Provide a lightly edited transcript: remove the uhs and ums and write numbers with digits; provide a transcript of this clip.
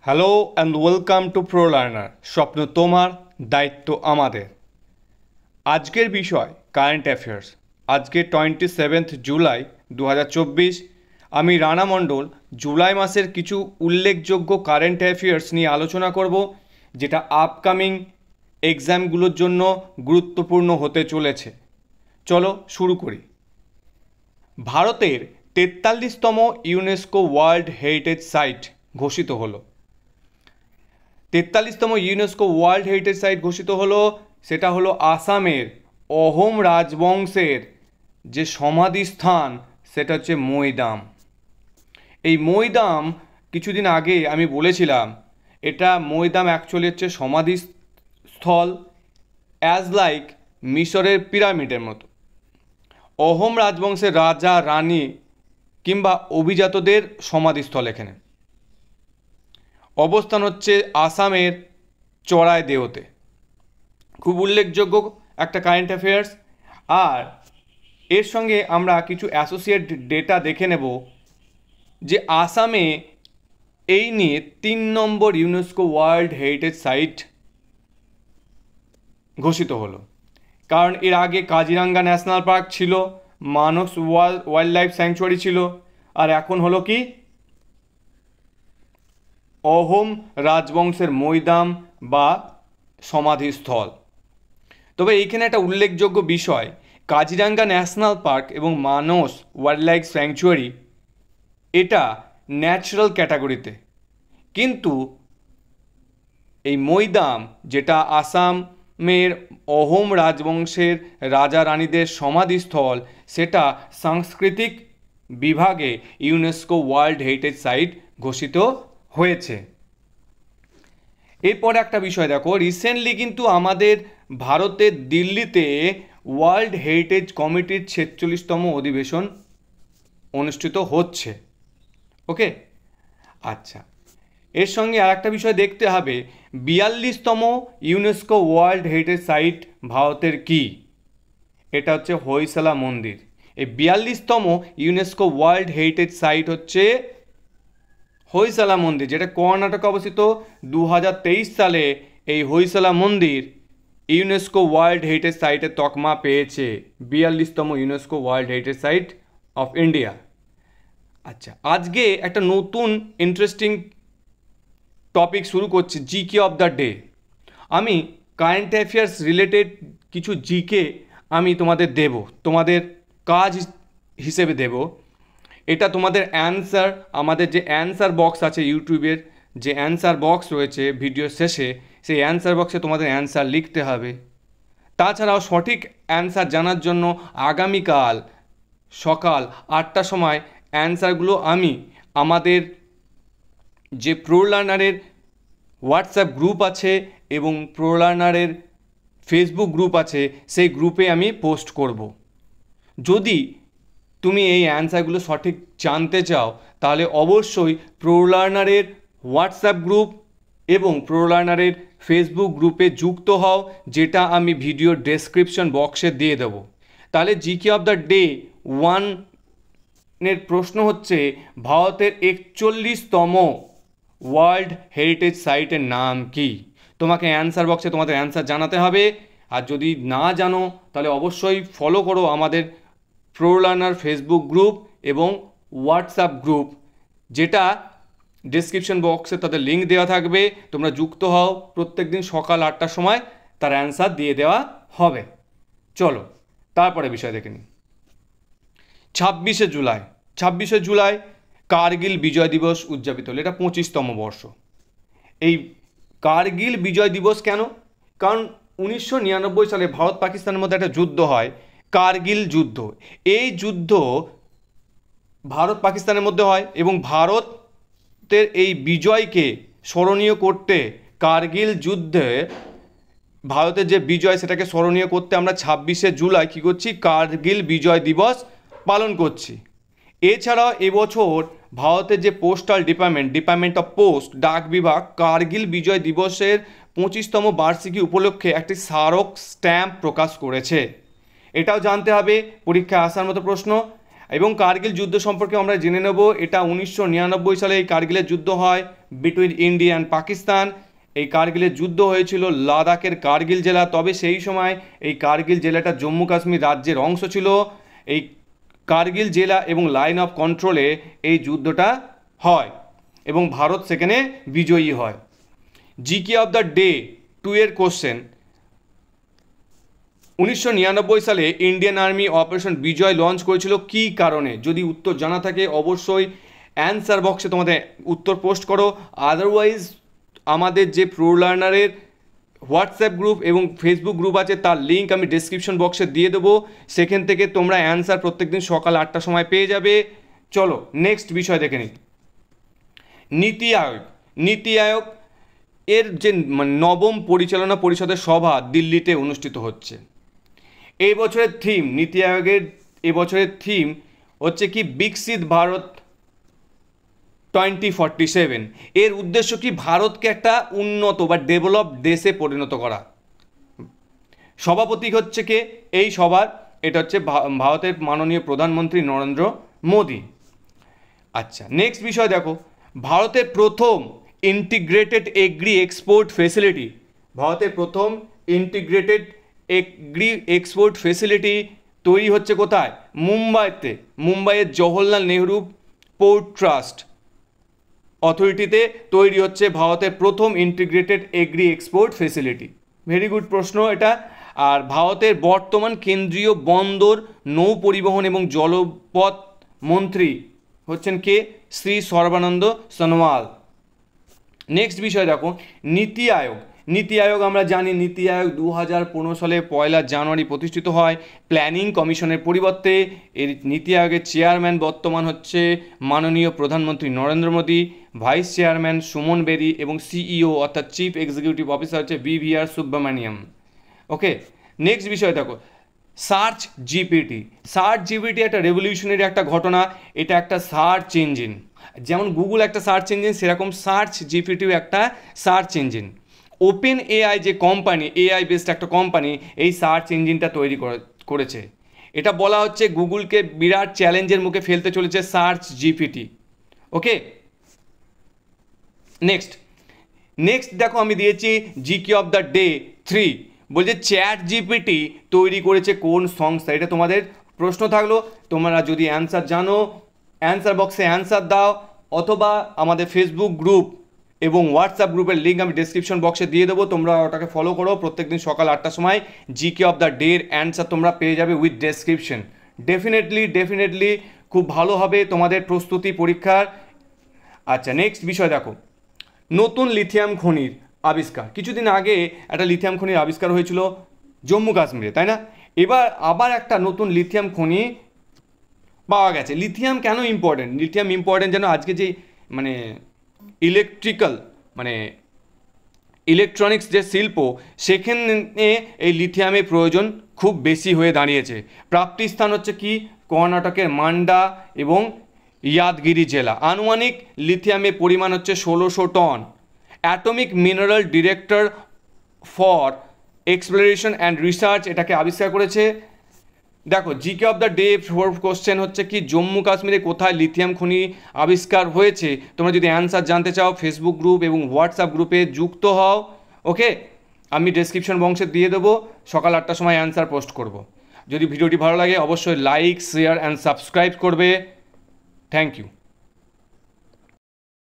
Hello and welcome to pro learner. স্বপ্ন তোমার, দায়িত্ব আমাদের। আজকের বিষয় কারেন্ট অ্যাফেয়ার্স। আজকে 27 জুলাই 2024। আমি রানা মণ্ডল জুলাই মাসের কিছু উল্লেখযোগ্য কারেন্ট অ্যাফেয়ার্স নিয়ে আলোচনা করব, যেটা আপকামিং এক্সামগুলোর জন্য গুরুত্বপূর্ণ হতে চলেছে। চলো শুরু করি। ভারতের 43তম ইউনেস্কো ওয়ার্ল্ড হেরিটেজ সাইট ঘোষিত হলো। 43তম ইউনেস্কো ওয়ার্ল্ড হেরিটেজ সাইট ঘোষিত হলো, সেটা হলো আসামের অহোম রাজবংশের যে সমাধিস্থান, সেটা হচ্ছে মৈদাম। এই মৈদাম কিছুদিন আগে আমি বলেছিলাম, এটা মৈদাম অ্যাকচুয়ালি হচ্ছে সমাধিস্থল, অ্যাজ লাইক মিশরের পিরামিডের মতো। অহোম রাজবংশের রাজা, রানী কিংবা অভিজাতদের সমাধিস্থল এখানে। অবস্থান হচ্ছে আসামের চড়াইদেওতে। খুব উল্লেখযোগ্য একটা কারেন্ট অ্যাফেয়ার্স। আর এর সঙ্গে আমরা কিছু অ্যাসোসিয়েট ডেটা দেখে নেব যে আসামে এই নিয়ে 3 নম্বর ইউনেস্কো ওয়ার্ল্ড হেরিটেজ সাইট ঘোষিত হলো। কারণ এর আগে কাজিরাঙ্গা ন্যাশনাল পার্ক ছিল, মানস ওয়াইল্ড লাইফ স্যাংচুয়ারি ছিল, আর এখন হলো কি অহোম রাজবংশের মৈদাম বা সমাধিস্থল। তবে এইখানে একটা উল্লেখযোগ্য বিষয়, কাজিরাঙ্গা ন্যাশনাল পার্ক এবং মানস ওয়াইল্ড লাইফ স্যাংচুয়ারি এটা ন্যাচারাল ক্যাটাগরিতে, কিন্তু এই মৈদাম যেটা আসামের অহোম রাজবংশের রাজা রানীদের সমাধিস্থল, সেটা সাংস্কৃতিক বিভাগে ইউনেস্কো ওয়ার্ল্ড হেরিটেজ সাইট ঘোষিত হয়েছে। এরপর একটা বিষয় দেখো, রিসেন্টলি কিন্তু আমাদের ভারতের দিল্লিতে ওয়ার্ল্ড হেরিটেজ কমিটির 46তম অধিবেশন অনুষ্ঠিত হচ্ছে। ওকে, আচ্ছা, এর সঙ্গে আর একটা বিষয় দেখতে হবে, 42তম ইউনেস্কো ওয়ার্ল্ড হেরিটেজ সাইট ভারতের কি? এটা হচ্ছে হইসলা মন্দির। এই 42তম ইউনেস্কো ওয়ার্ল্ড হেরিটেজ সাইট হচ্ছে হইসলা মন্দির, যেটা কর্ণাটকে অবস্থিত। 2023 সালে এই হইসলা মন্দির ইউনেস্কো ওয়ার্ল্ড হেরিটেজ সাইটের তকমা পেয়েছে, 42তম UNESCO world heritage site of India. আচ্ছা, আজকে একটা নতুন ইন্টারেস্টিং টপিক শুরু করছি, জিকে অফ দ্য ডে। আমি কারেন্ট অ্যাফেয়ার্স রিলেটেড কিছু জিকে আমি তোমাদের দেব, তোমাদের কাজ হিসেবে দেব। এটা তোমাদের অ্যান্সার, আমাদের যে অ্যান্সার বক্স আছে ইউটিউবের, যে অ্যান্সার বক্স রয়েছে ভিডিও শেষে, সেই অ্যান্সার বক্সে তোমাদের অ্যান্সার লিখতে হবে। তাছাড়াও সঠিক অ্যান্সার জানার জন্য আগামীকাল সকাল 8টার সময় অ্যান্সারগুলো আমি আমাদের যে প্রো লার্নারের হোয়াটসঅ্যাপ গ্রুপ আছে এবং প্রো লার্নারের ফেসবুক গ্রুপ আছে, সেই গ্রুপে আমি পোস্ট করব। যদি তুমি এই অ্যান্সারগুলো সঠিক জানতে চাও, তাহলে অবশ্যই প্রো লার্নারের হোয়াটসঅ্যাপ গ্রুপ এবং প্রো লার্নারের ফেসবুক গ্রুপে যুক্ত হও, যেটা আমি ভিডিওর ডেসক্রিপশন বক্সে দিয়ে দেব। তাহলে জিকে অফ দ্য ডে 1 প্রশ্ন হচ্ছে, ভারতের 41তম ওয়ার্ল্ড হেরিটেজ সাইটের নাম কি? তোমাকে অ্যান্সার বক্সে তোমাদের অ্যান্সার জানাতে হবে। আর যদি না জানো, তাহলে অবশ্যই ফলো করো আমাদের প্রো লার্নার ফেসবুক গ্রুপ এবং হোয়াটসঅ্যাপ গ্রুপ, যেটা ডেসক্রিপশন বক্সে তাদের লিঙ্ক দেওয়া থাকবে। তোমরা যুক্ত হও, প্রত্যেক দিন সকাল 8টার সময় তার অ্যান্সার দিয়ে দেওয়া হবে। চলো তারপরে বিষয় দেখে নিই। 26শে জুলাই কার্গিল বিজয় দিবস উদযাপিত হলো। এটা 25তম বর্ষ। এই কার্গিল বিজয় দিবস কেন? কারণ 1999 সালে ভারত পাকিস্তানের মধ্যে একটা যুদ্ধ হয়, কার্গিল যুদ্ধ। এই যুদ্ধ ভারত পাকিস্তানের মধ্যে হয় এবং ভারতের এই বিজয়কে স্মরণীয় করতে, কার্গিল যুদ্ধে ভারতের যে বিজয়, সেটাকে স্মরণীয় করতে আমরা 26শে জুলাই কী করছি? কার্গিল বিজয় দিবস পালন করছি। এছাড়াও এবছর ভারতের যে পোস্টাল ডিপার্টমেন্ট অফ পোস্ট, ডাক বিভাগ, কার্গিল বিজয় দিবসের 25তম বার্ষিকী উপলক্ষে একটি স্মারক স্ট্যাম্প প্রকাশ করেছে। এটাও জানতে হবে, পরীক্ষায় আসার মতো প্রশ্ন। এবং কার্গিল যুদ্ধ সম্পর্কে আমরা জেনে নেব। এটা 1999 সালে এই কার্গিলের যুদ্ধ হয় বিটুইন ইন্ডিয়া অ্যান্ড পাকিস্তান। এই কার্গিলের যুদ্ধ হয়েছিল লাদাখের কার্গিল জেলা, তবে সেই সময় এই কার্গিল জেলাটা জম্মু কাশ্মীর রাজ্যের অংশ ছিল। এই কার্গিল জেলা এবং লাইন অফ কন্ট্রোলে এই যুদ্ধটা হয় এবং ভারত সেখানে বিজয়ী হয়। জিকে অফ দ্য ডে 2 এর কোশ্চেন, 1999 সালে ইন্ডিয়ান আর্মি অপারেশন বিজয় লঞ্চ করেছিল কী কারণে? যদি উত্তর জানা থাকে অবশ্যই অ্যান্সার বক্সে তোমাদের উত্তর পোস্ট করো। আদারওয়াইজ আমাদের যে প্রো লার্নারের হোয়াটসঅ্যাপ গ্রুপ এবং ফেসবুক গ্রুপ আছে তার লিঙ্ক আমি ডেসক্রিপশন বক্সে দিয়ে দেবো, সেখান থেকে তোমরা অ্যান্সার প্রত্যেকদিন সকাল 8টার সময় পেয়ে যাবে। চলো নেক্সট বিষয় দেখে নিই। নীতি আয়োগ, নীতি আয়োগ এর যে নবম পরিচালনা পরিষদের সভা দিল্লিতে অনুষ্ঠিত হচ্ছে। এই বছরের থিম, নীতি আয়োগের এবছরের থিম হচ্ছে কি বিকশিত ভারত 2047। এর উদ্দেশ্য কি? ভারতকে একটা উন্নত বা ডেভেলপ দেশে পরিণত করা। সভাপতি হচ্ছে কে এই সভার? এটা হচ্ছে ভারতের মাননীয় প্রধানমন্ত্রী নরেন্দ্র মোদী। আচ্ছা নেক্সট বিষয় দেখো, ভারতের প্রথম ইন্টিগ্রেটেড এগ্রি এক্সপোর্ট ফেসিলিটি, ভারতের প্রথম ইন্টিগ্রেটেড এগ্রি এক্সপোর্ট ফেসিলিটি তৈরি হচ্ছে কোথায়? মুম্বাইতে। মুম্বাইয়ের জওহরলাল নেহরু পোর্ট ট্রাস্ট অথরিটিতে তৈরি হচ্ছে ভারতের প্রথম integrated agri export facility. Very good প্রশ্ন এটা। আর ভারতের বর্তমান কেন্দ্রীয় বন্দর, নৌ পরিবহন এবং জলপথ মন্ত্রী হচ্ছেন কে? শ্রী সর্বানন্দ সোনোয়াল। নেক্সট বিষয় দেখো, নীতি আয়োগ। নীতি আয়োগ আমরা জানি নীতি আয়োগ 2015 সালে 1 জানুয়ারি প্রতিষ্ঠিত হয় প্ল্যানিং কমিশনের পরিবর্তে। এর নীতি আয়োগের চেয়ারম্যান বর্তমান হচ্ছে মাননীয় প্রধানমন্ত্রী নরেন্দ্র মোদী, ভাইস চেয়ারম্যান সুমন বেরি এবং সিইও অর্থাৎ চিফ এক্সিকিউটিভ অফিসার হচ্ছে VVR সুব্রমণিয়াম। ওকে নেক্সট বিষয় দেখো, সার্চ জিপিটি। সার্চ জিপিটি একটা রেভলিউশনারি একটা ঘটনা। এটা একটা সার্চ ইঞ্জিন, যেমন গুগল একটা সার্চ ইঞ্জিন সেরকম সার্চ জিপিটিও একটা সার্চ ইঞ্জিন। ওপেন এআই যে কোম্পানি, এআই বেসড একটা কোম্পানি এই সার্চ ইঞ্জিনটা তৈরি করেছে। এটা বলা হচ্ছে গুগলকে বিরাট চ্যালেঞ্জের মুখে ফেলতে চলেছে সার্চ জিপিটি। ওকে নেক্সট দেখো আমি দিয়েছি জিকে অফ দ্য ডে 3, বলছে চ্যাট জিপিটি তৈরি করেছে কোন সংস্থা? এটা তোমাদের প্রশ্ন থাকলো। তোমরা যদি অ্যান্সার জানো অ্যান্সার বক্সে অ্যান্সার দাও, অথবা আমাদের ফেসবুক গ্রুপ এবং হোয়াটসঅ্যাপ গ্রুপের লিঙ্ক আমি ডেসক্রিপশন বক্সে দিয়ে দেবো, তোমরা ওটাকে ফলো করো। প্রত্যেকদিন সকাল 8টার সময় জিকে অফ দ্য ডের অ্যান্সার তোমরা পেয়ে যাবে উইথ ডেসক্রিপশন। ডেফিনেটলি খুব ভালো হবে তোমাদের প্রস্তুতি পরীক্ষার। আচ্ছা নেক্সট বিষয় দেখো, নতুন লিথিয়াম খনির আবিষ্কার। কিছুদিন আগে একটা লিথিয়াম খনির আবিষ্কার হয়েছিল জম্মু কাশ্মীরে, তাই না? এবার আবার একটা নতুন লিথিয়াম খনি পাওয়া গেছে। লিথিয়াম কেন ইম্পর্টেন্ট? লিথিয়াম ইম্পর্টেন্ট যেন আজকে যে ইলেকট্রনিক্স যে শিল্প সেখানে এই লিথিয়ামের প্রয়োজন খুব বেশি হয়ে দাঁড়িয়েছে। প্রাপ্তিস্থান হচ্ছে কি? কর্ণাটকের মান্ডা এবং ইয়াদগিরি জেলা। আনুমানিক লিথিয়ামের পরিমাণ হচ্ছে 1600 টন। Atomic mineral director for exploration and research এটাকে আবিষ্কার করেছে। দেখো GK of the day 4 question হচ্ছে কি জম্মু কাশ্মীরে কোথায় লিথিয়াম খনি আবিষ্কার হয়েছে? তোমরা যদি অ্যান্সার জানতে চাও ফেসবুক গ্রুপ এবং হোয়াটসঅ্যাপ গ্রুপে যুক্ত হও। ওকে আমি ডেসক্রিপশন বক্সে দিয়ে দেবো, সকাল 8টার সময় অ্যান্সার পোস্ট করব। যদি ভিডিওটি ভালো লাগে অবশ্যই লাইক শেয়ার অ্যান্ড সাবস্ক্রাইব করবে। Thank you.